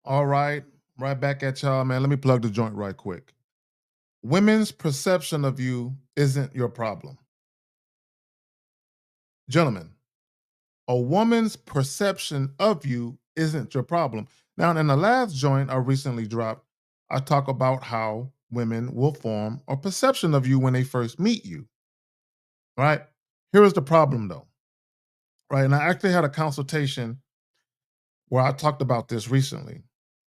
All right. Right back at y'all, man. Let me plug the joint right quick. Women's perception of you isn't your problem. Gentlemen, a woman's perception of you isn't your problem. Now, in the last joint I recently dropped, I talk about how women will form a perception of you when they first meet you, right? Here is the problem though, right? And I actually had a consultation where I talked about this recently.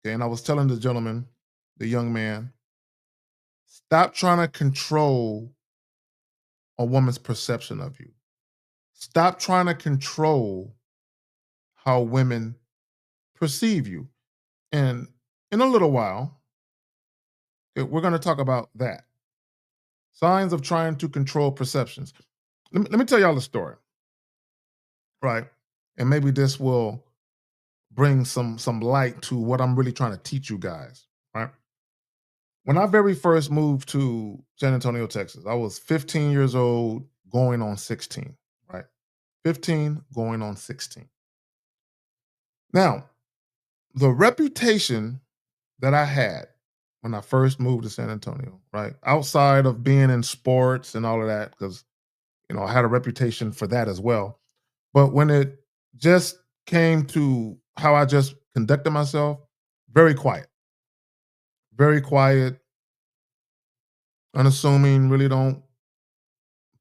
Okay. And I was telling the gentleman, the young man, stop trying to control a woman's perception of you. Stop trying to control how women perceive you. And in a little while, we're going to talk about that. Signs of trying to control perceptions. Let me tell y'all a story, right? And maybe this will bring some light to what I'm really trying to teach you guys, right? When I very first moved to San Antonio, Texas, I was 15 years old, going on 16, right? 15 going on 16. Now, the reputation that I had when I first moved to San Antonio, right? Outside of being in sports and all of that, because I had a reputation for that as well. But when it just came to how I just conducted myself, very quiet, very quiet, unassuming, really don't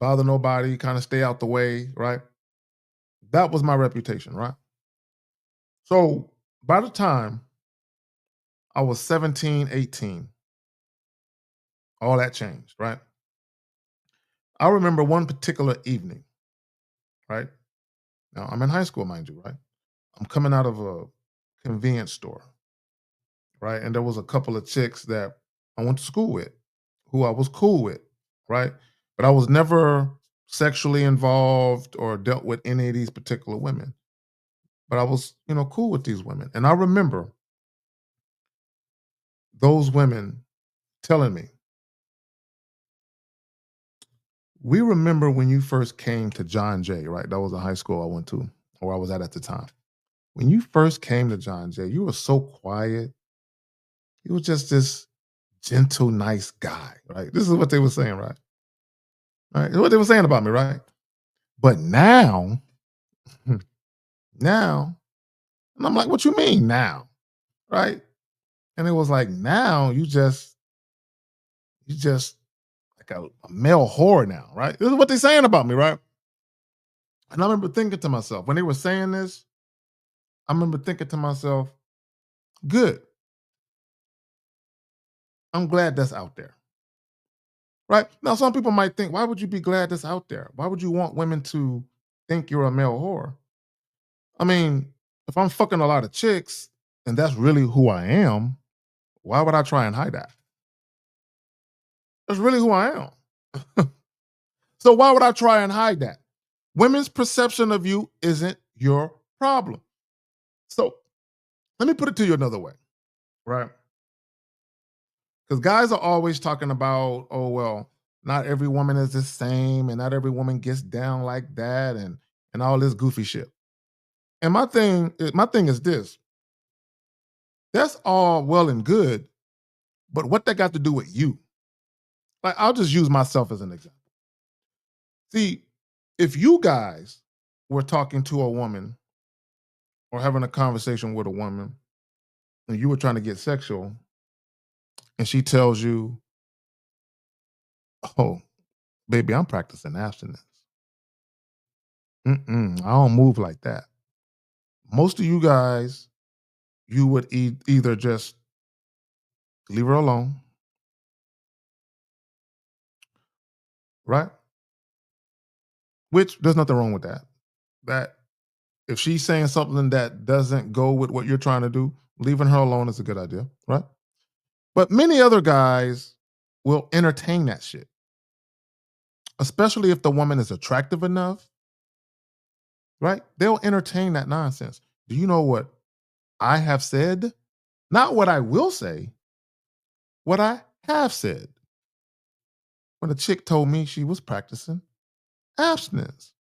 bother nobody, kind of stay out the way, right? That was my reputation, right? So by the time I was 17, 18, all that changed, right? I remember one particular evening, right? Now I'm in high school, mind you, right? I'm coming out of a convenience store, right? And there was a couple of chicks that I went to school with, who I was cool with, right? But I was never sexually involved or dealt with any of these particular women. But I was, cool with these women. And I remember those women telling me, we remember when you first came to John Jay, right? That was a high school I went to, or I was at the time. When you first came to John Jay, you were so quiet. You were just this gentle, nice guy, right? This is what they were saying, right? Right. This is what they were saying about me, right? But now, now, and I'm like, what you mean now? Right. And it was like, now you just like a male whore now, right? This is what they're saying about me, right? And I remember thinking to myself, when they were saying this, I remember thinking to myself, good. I'm glad that's out there. Right. Now, some people might think, why would you be glad that's out there? Why would you want women to think you're a male whore? I mean, if I'm fucking a lot of chicks and that's really who I am, why would I try and hide that? That's really who I am. So why would I try and hide that? Women's perception of you isn't your problem. So let me put it to you another way, right? Because guys are always talking about, oh well, not every woman is the same, and not every woman gets down like that, and all this goofy shit. And my thing is this: that's all well and good, but what that got to do with you? Like, I'll just use myself as an example. See, if you guys were talking to a woman or having a conversation with a woman and you were trying to get sexual and she tells you, oh, baby, I'm practicing abstinence. I don't move like that. Most of you guys, you would either just leave her alone, right? Which there's nothing wrong with that. That if she's saying something that doesn't go with what you're trying to do, leaving her alone is a good idea, right? But many other guys will entertain that shit, especially if the woman is attractive enough, right? They'll entertain that nonsense. Do you know what I have said? Not what I will say, what I have said. When a chick told me she was practicing abstinence,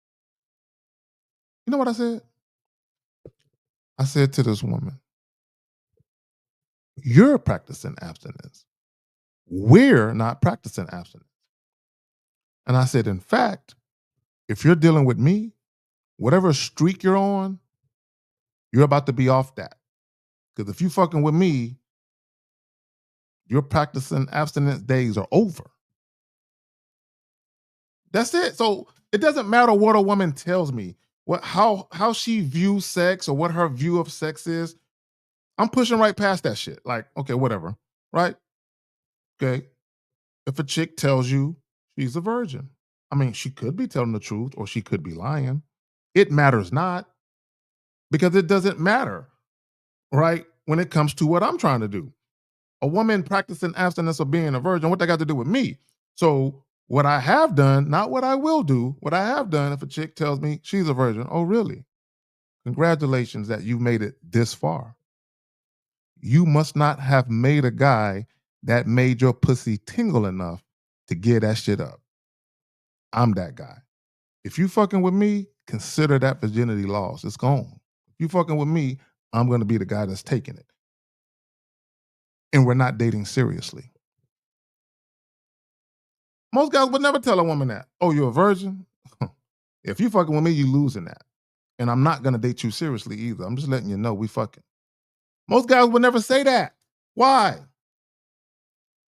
you know what I said? I said to this woman, You're practicing abstinence. We're not practicing abstinence. And I said, in fact, if you're dealing with me, whatever streak you're on, you're about to be off that. Because if you fucking with me, your practicing abstinence days are over. That's it. So it doesn't matter what a woman tells me, what how she views sex or what her view of sex is. I'm pushing right past that shit. Like, okay, whatever. Right? Okay. If a chick tells you she's a virgin, I mean, she could be telling the truth or she could be lying. It matters not because it doesn't matter, right? When it comes to what I'm trying to do. A woman practicing abstinence or being a virgin, what that got to do with me? So, what I have done, not what I will do, what I have done, if a chick tells me she's a virgin, oh, really? Congratulations that you made it this far. You must not have made a guy that made your pussy tingle enough to get that shit up. I'm that guy. If you fucking with me, consider that virginity lost. It's gone. If you fucking with me, I'm going to be the guy that's taking it. And we're not dating seriously. Most guys would never tell a woman that. Oh, you're a virgin? If you fucking with me, you losing that. And I'm not gonna date you seriously either. I'm just letting you know we fucking. Most guys would never say that. Why?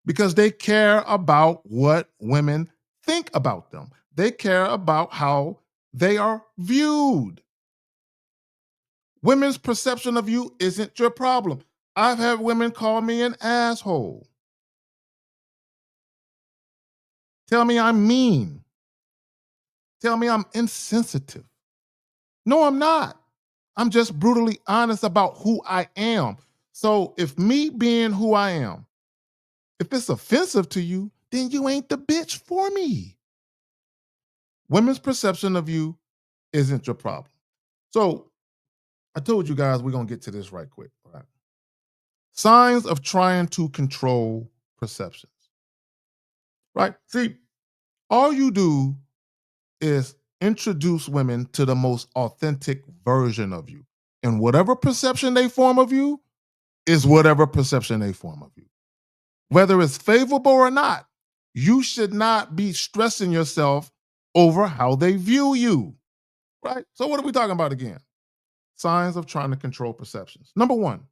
Because they care about what women think about them. They care about how they are viewed. Women's perception of you isn't your problem. I've had women call me an asshole. Tell me I'm mean. Tell me I'm insensitive. No, I'm not. I'm just brutally honest about who I am. So if me being who I am, if it's offensive to you, then you ain't the bitch for me. Women's perception of you isn't your problem. So I told you guys we're gonna get to this right quick. Right? Signs of trying to control perceptions. Right? See, all you do is introduce women to the most authentic version of you. And whatever perception they form of you is whatever perception they form of you. Whether it's favorable or not, you should not be stressing yourself over how they view you. Right? So, what are we talking about again? Signs of trying to control perceptions. Number one,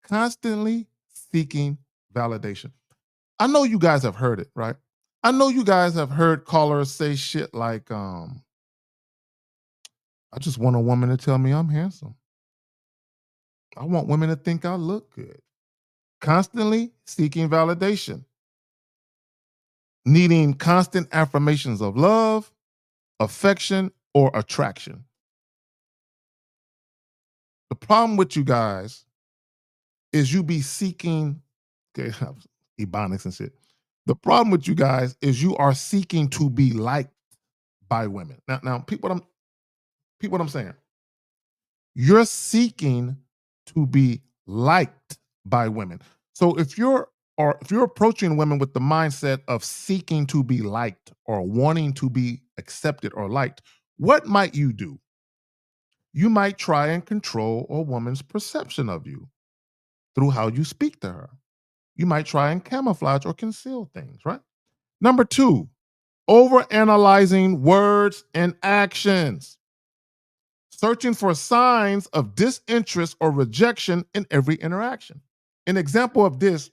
constantly seeking validation. I know you guys have heard it, right? I know you guys have heard callers say shit like, I just want a woman to tell me I'm handsome. I want women to think I look good. Constantly seeking validation, needing constant affirmations of love, affection, or attraction. The problem with you guys is you be seeking, okay, ebonics and shit. The problem with you guys is you are seeking to be liked by women. Now, people, what I'm saying. You're seeking to be liked by women. So if you're approaching women with the mindset of seeking to be liked or wanting to be accepted or liked, what might you do? You might try and control a woman's perception of you through how you speak to her. You might try and camouflage or conceal things, right? Number two, overanalyzing words and actions, searching for signs of disinterest or rejection in every interaction. An example of this,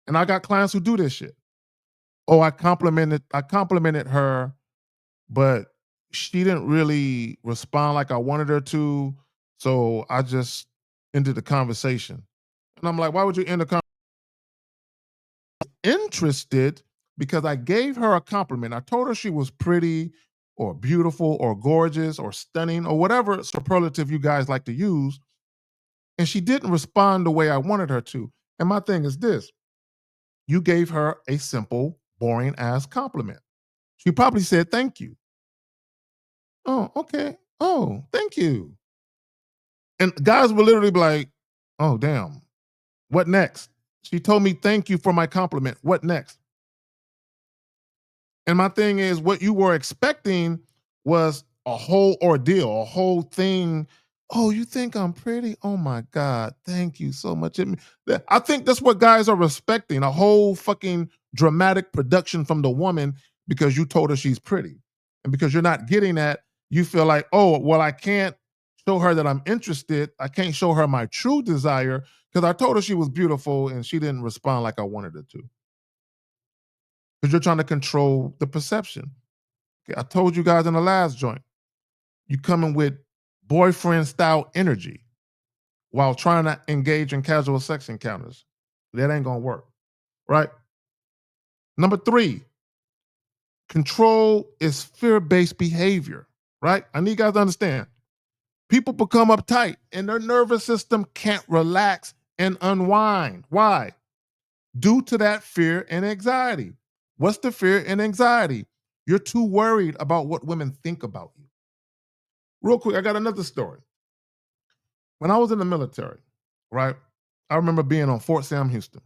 and I got clients who do this shit. Oh, I complimented her, but she didn't really respond like I wanted her to. So I just ended the conversation. And I'm like, why would you end the conversation? Interested because I gave her a compliment. I told her she was pretty or beautiful or gorgeous or stunning or whatever superlative you guys like to use. And she didn't respond the way I wanted her to. And my thing is this: you gave her a simple, boring ass compliment. She probably said, thank you. Oh, okay. Oh, thank you. And guys will literally be like, oh, damn. What next? She told me, thank you for my compliment. What next? And my thing is, what you were expecting was a whole ordeal, a whole thing. Oh, you think I'm pretty? Oh my God. Thank you so much. I think that's what guys are respecting, a whole fucking dramatic production from the woman because you told her she's pretty. And because you're not getting that, you feel like, oh, well, I can't show her that I'm interested. I can't show her my true desire because I told her she was beautiful and she didn't respond like I wanted her to. Because you're trying to control the perception. Okay, I told you guys in the last joint, you coming with boyfriend style energy while trying to engage in casual sex encounters. That ain't gonna work, right? Number three, control is fear based behavior, right? I need you guys to understand. People become uptight and their nervous system can't relax and unwind. Why? Due to that fear and anxiety. What's the fear and anxiety? You're too worried about what women think about you. Real quick, I got another story. When I was in the military, right? I remember being on Fort Sam Houston.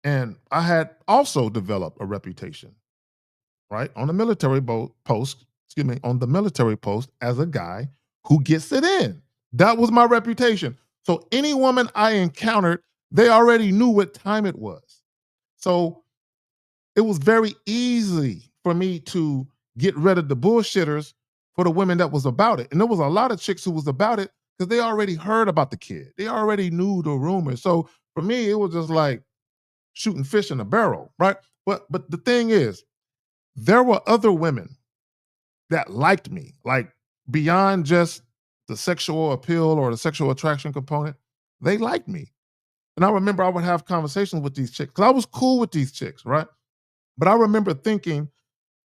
And I had also developed a reputation, right, on the military post, excuse me, on the military post as a guy who gets it in. That was my reputation. So any woman I encountered, they already knew what time it was. So it was very easy for me to get rid of the bullshitters for the women that was about it. And there was a lot of chicks who was about it because they already heard about the kid. They already knew the rumors. So for me, it was just like, shooting fish in a barrel, right? But the thing is, there were other women that liked me, like beyond just the sexual appeal or the sexual attraction component. They liked me. And I remember I would have conversations with these chicks because I was cool with these chicks, right? But I remember thinking,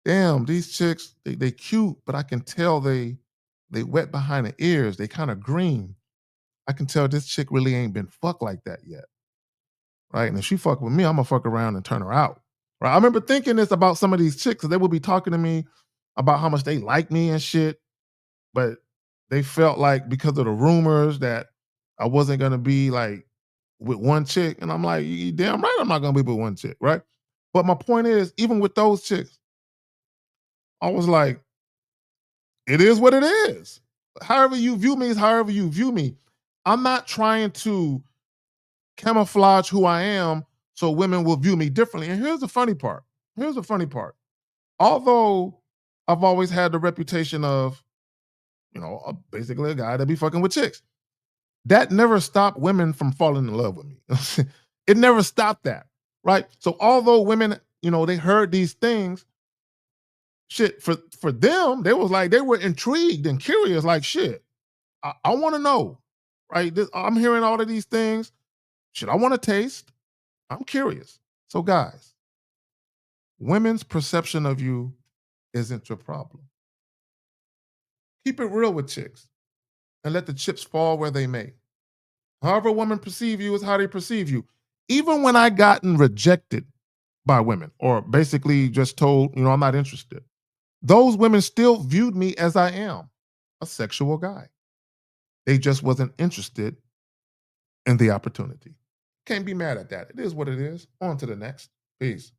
damn, these chicks, they cute, but I can tell they wet behind the ears. They kind of green. I can tell this chick really ain't been fucked like that yet. Right? And if she fuck with me, I'm gonna fuck around and turn her out. Right? I remember thinking this about some of these chicks. They would be talking to me about how much they like me and shit, but they felt like because of the rumors that I wasn't gonna be like with one chick, and I'm like, you damn right, I'm not gonna be with one chick, right? But my point is, even with those chicks, I was like, it is what it is. However you view me is however you view me. I'm not trying to camouflage who I am so women will view me differently. And here's the funny part. Here's the funny part. Although I've always had the reputation of, basically a guy that be fucking with chicks, that never stopped women from falling in love with me. It never stopped that, right? So although women, they heard these things, shit, for them, they was like they were intrigued and curious, like shit. I want to know, right? I'm hearing all of these things. Shit, I want to taste. I'm curious. So, guys, women's perception of you isn't your problem. Keep it real with chicks and let the chips fall where they may. However, women perceive you is how they perceive you. Even when I gotten rejected by women or basically just told, I'm not interested, those women still viewed me as I am, a sexual guy. They just wasn't interested in the opportunity. Can't be mad at that. It is what it is. On to the next. Peace.